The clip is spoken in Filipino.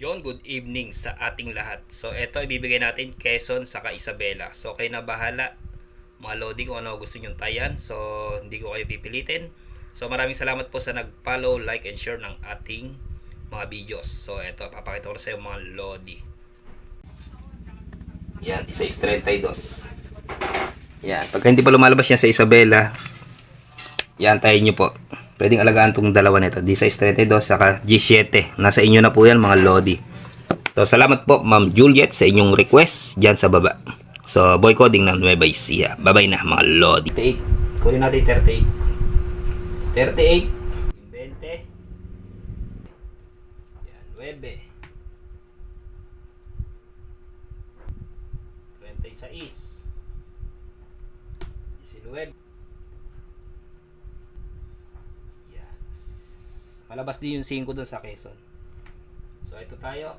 Yon, good evening sa ating lahat. So, ito ibibigay natin Quezon saka Isabela. So, kayo na bahala mga lodi kung ano gusto nyong tayan. So, hindi ko kayo pipilitin. So, maraming salamat po sa nag-follow, like, and share ng ating mga videos. So, ito, papakita ko na sa iyo mga lodi. Yan, isa is 32. Yan, pagka hindi pa lumalabas yan sa Isabela, yan, tayo nyo po. Pwedeng alagaan itong dalawa nito. D-size 32 saka G7. Nasa inyo na po yan mga lodi. So, salamat po Ma'am Juliet sa inyong request dyan sa baba. So, boy coding ng Nueva Ecija. Bye-bye na mga lodi. 38. Kunin natin 38. 38. 20. Yan, 9. 36. 19. Yan. Malabas din yung 5 doon sa Quezon. So, ito tayo.